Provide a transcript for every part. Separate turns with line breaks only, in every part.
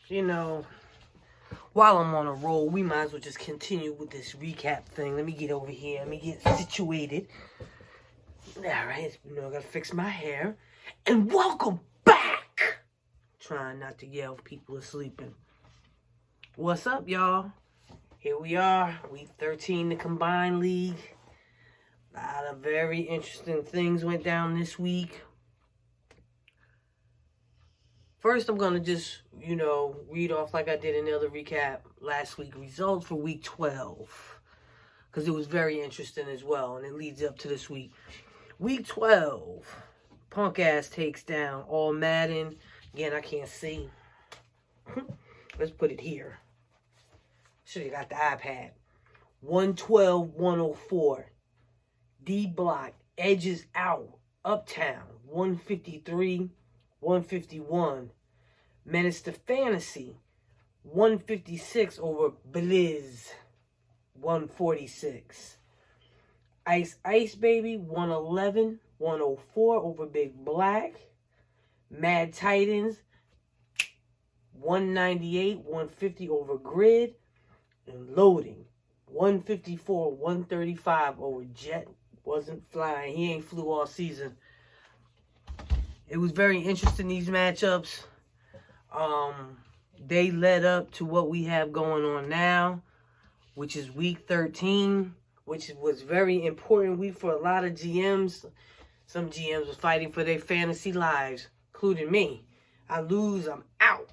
you know, while I'm on a roll, we might as well just continue with this recap thing. Let me get over here. Let me get situated. Alright, I gotta fix my hair. And welcome back! Trying not to yell if people are sleeping. What's up, y'all? Here we are, week 13, the Combined League. A lot of very interesting things went down this week. First, I'm going to just, read off like I did in the other recap last week. Results for week 12. Because it was very interesting as well. And it leads up to this week. Week 12. Punk ass takes down All Madden. Again, I can't see. Let's put it here. Should have got the iPad. 112-104. D Block. Edges out. Uptown. 153-151. Menace to Fantasy, 156 over Blizz, 146. Ice Baby, 111-104 over Big Black. Mad Titans, 198-150 over Grid. And Loading, 154-135 over Jet. Wasn't flying. He ain't flew all season. It was very interesting, these matchups. They led up to what we have going on now, which is week 13, which was very important week for a lot of GMs. Some GMs was fighting for their fantasy lives, including me. I lose, I'm out.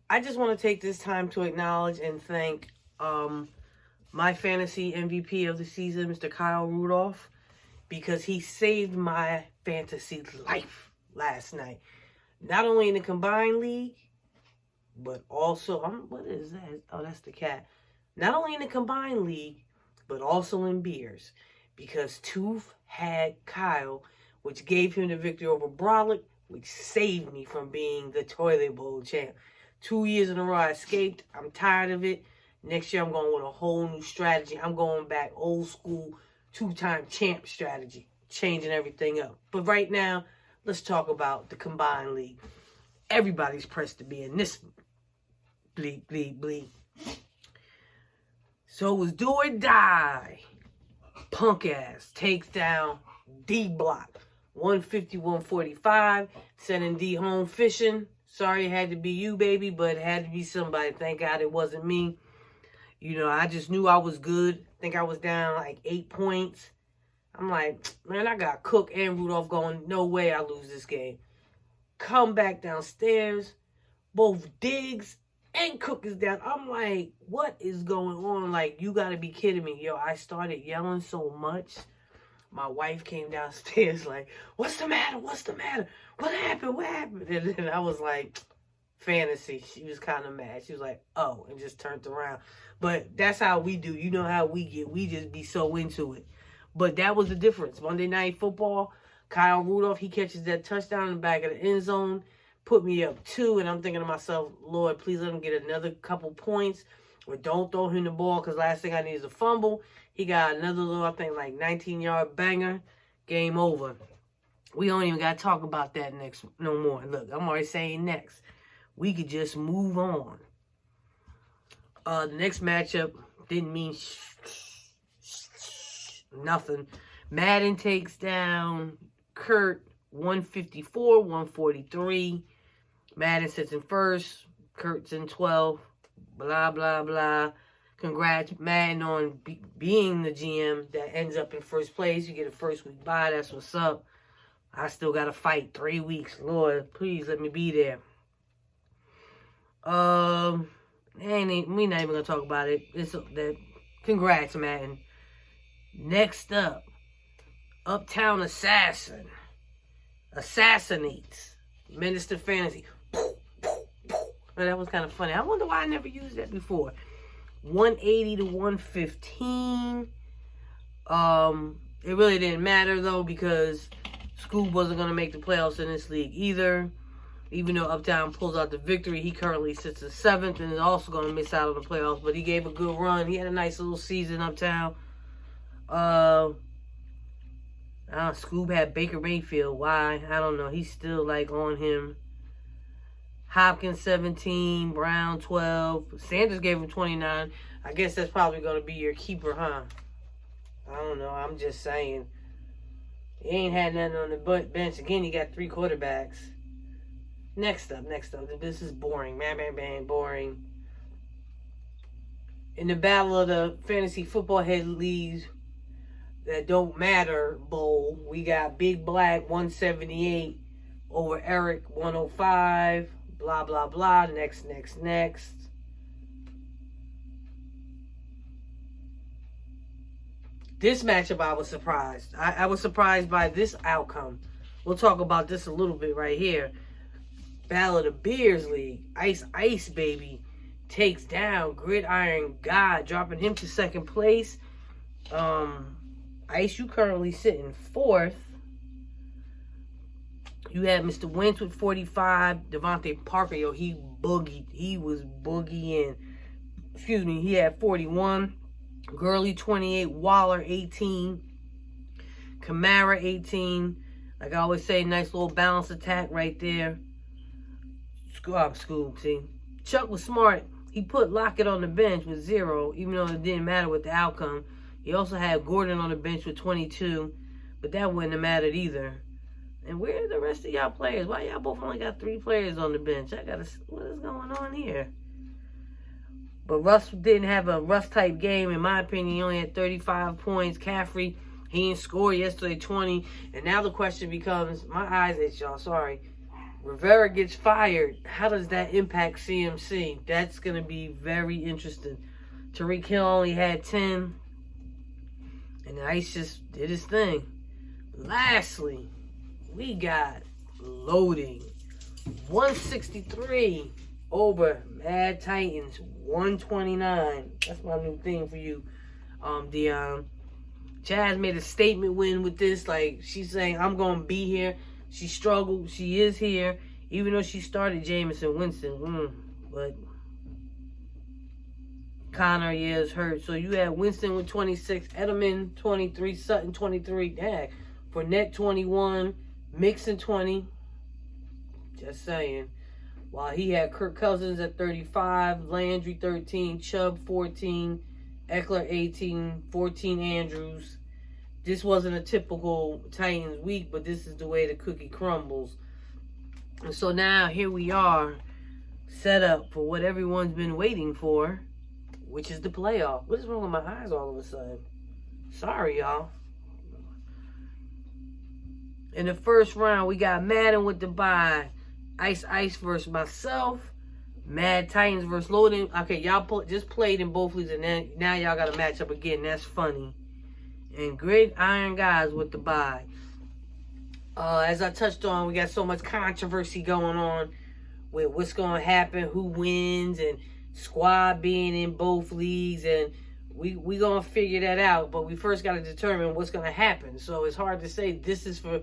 I just want to take this time to acknowledge and thank my fantasy MVP of the season, Mr. Kyle Rudolph, because he saved my fantasy life last night. Not only in the Combined League, but also, what is that? Oh, that's the cat. Not only in the Combined League, but also in beers. Because Tooth had Kyle, which gave him the victory over Brolic, which saved me from being the Toilet Bowl champ. 2 years in a row I escaped. I'm tired of it. Next year I'm going with a whole new strategy. I'm going back old school, two-time champ strategy. Changing everything up. But right now, let's talk about the Combined League. Everybody's pressed to be in this bleep, bleep, bleep. So it was do or die. Punk ass takes down D Block. 150-145. Sending D home fishing. Sorry it had to be you, baby, but it had to be somebody. Thank God it wasn't me. I just knew I was good. I think I was down like 8 points. I'm like, man, I got Cook and Rudolph going. No way I lose this game. Come back downstairs. Both Diggs and Cook is down. I'm like, what is going on? Like, you got to be kidding me. Yo, I started yelling so much. My wife came downstairs like, what's the matter? What's the matter? What happened? What happened? And then I was like, fantasy. She was kind of mad. She was like, oh, and just turned around. But that's how we do. You know how we get. We just be so into it. But that was the difference. Monday Night Football, Kyle Rudolph, he catches that touchdown in the back of the end zone, put me up 2, and I'm thinking to myself, Lord, please let him get another couple points, or don't throw him the ball, because last thing I need is a fumble. He got another little, I think, like 19-yard banger. Game over. We don't even got to talk about that next no more. Look, I'm already saying next. We could just move on. The next matchup didn't mean nothing. Madden takes down Kurt, 154-143. Madden sits in first. Kurt's in 12th. Blah, blah, blah. Congrats, Madden, on being the GM that ends up in first place. You get a first week bye. That's what's up. I still got to fight 3 weeks. Lord, please let me be there. We not even going to talk about it. Congrats, Madden. Next up, Uptown Assassin assassinates Menace to Fantasy. That was kind of funny. I wonder why I never used that before. 180-115. It really didn't matter though, because Scoob wasn't going to make the playoffs in this league either. Even though Uptown pulls out the victory, he currently sits in 7th and is also going to miss out on the playoffs. But he gave a good run. He had a nice little season, Uptown. Scoob had Baker Mayfield. Why? I don't know. He's still like on him. Hopkins 17, Brown 12. Sanders gave him 29. I guess that's probably going to be your keeper, huh? I don't know. I'm just saying. He ain't had nothing on the bench. Again, he got 3 quarterbacks. Next up. This is boring. Bang, boring. In the battle of the fantasy football head leagues that don't matter bowl, we got Big Black 178 over Eric 105. Blah, blah, blah. Next. This matchup, I was surprised. I was surprised by this outcome. We'll talk about this a little bit right here. Battle of the Beers League. Ice, baby. Takes down Gridiron God, dropping him to second place. Ice, you currently sitting 4th. You had Mr. Wentz with 45. Devontae Parker, yo, he boogied. He was boogieing. Excuse me, he had 41. Gurley 28. Waller 18. Kamara 18. Like I always say, nice little balanced attack right there. Scoob, see. Chuck was smart. He put Lockett on the bench with 0, even though it didn't matter with the outcome. He also had Gordon on the bench with 22, but that wouldn't have mattered either. And where are the rest of y'all players? Why y'all both only got 3 players on the bench? What is going on here? But Russ didn't have a Russ-type game, in my opinion. He only had 35 points. Caffrey, he didn't score yesterday, 20. And now the question becomes, my eyes itch, y'all, sorry. Rivera gets fired. How does that impact CMC? That's going to be very interesting. Tariq Hill only had 10. And Ice just did his thing. Lastly, we got loading. 163 over Mad Titans. 129. That's my new thing for you, Dion. Chaz made a statement win with this. Like, she's saying, I'm going to be here. She struggled. She is here. Even though she started Jameson Winston. But Connor, is hurt. So you had Winston with 26. Edelman, 23. Sutton, 23. Dang. Fournette, 21. Mixon, 20. Just saying. While he had Kirk Cousins at 35. Landry, 13. Chubb, 14. Eckler, 18. 14 Andrews. This wasn't a typical Titans week, but this is the way the cookie crumbles. And so now here we are, set up for what everyone's been waiting for, which is the playoff. What is wrong with my eyes all of a sudden? Sorry, y'all. In the first round, we got Madden with the bye. Ice versus myself. Mad Titans versus Loading. Okay, y'all just played in both leagues, and then now y'all got to match up again. That's funny. And Gridiron Guys with the bye. As I touched on, we got so much controversy going on with what's going to happen, who wins, and squad being in both leagues. And we going to figure that out. But we first got to determine what's going to happen. So it's hard to say this is for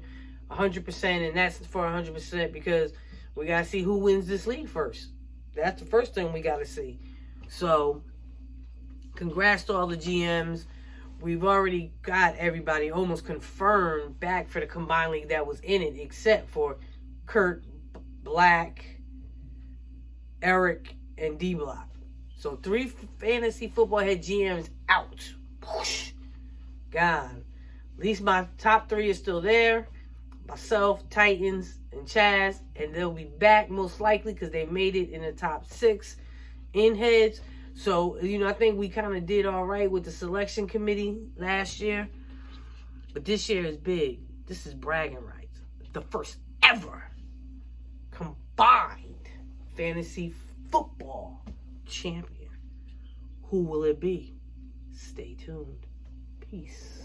100% and that's for 100% because we got to see who wins this league first. That's the first thing we got to see. So congrats to all the GMs. We've already got everybody almost confirmed back for the combined league that was in it, except for Kurt, Black, Eric, and D-Block. So 3 fantasy football head GMs out. Whoosh. Gone. At least my top 3 is still there. Myself, Titans, and Chaz. And they'll be back most likely because they made it in the top 6 in Headz. So, I think we kind of did all right with the selection committee last year. But this year is big. This is bragging rights. The first ever combined fantasy football champion. Who will it be? Stay tuned. Peace.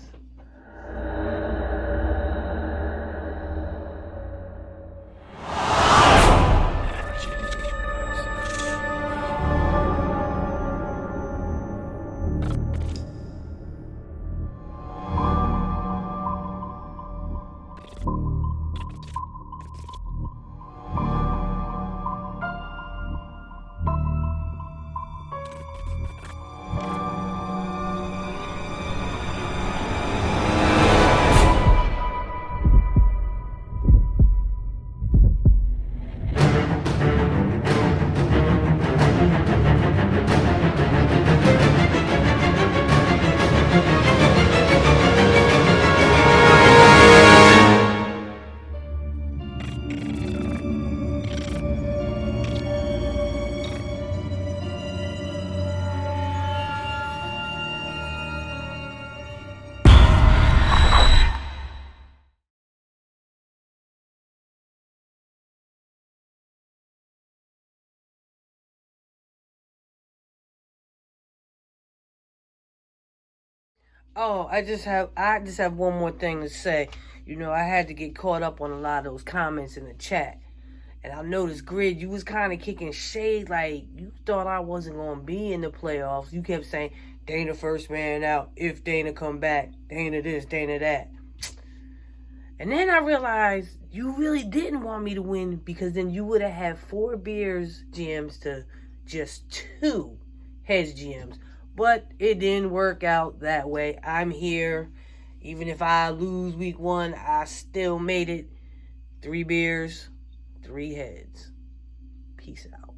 Oh, I just have one more thing to say. You know, I had to get caught up on a lot of those comments in the chat. And I noticed, Grid, you was kind of kicking shade like you thought I wasn't going to be in the playoffs. You kept saying, Dana first man out, if Dana come back, Dana this, Dana that. And then I realized you really didn't want me to win because then you would have had 4 Bears GMs to just 2 Headz GMs. But it didn't work out that way. I'm here. Even if I lose week 1, I still made it. 3 Bears, 3 Headz. Peace out.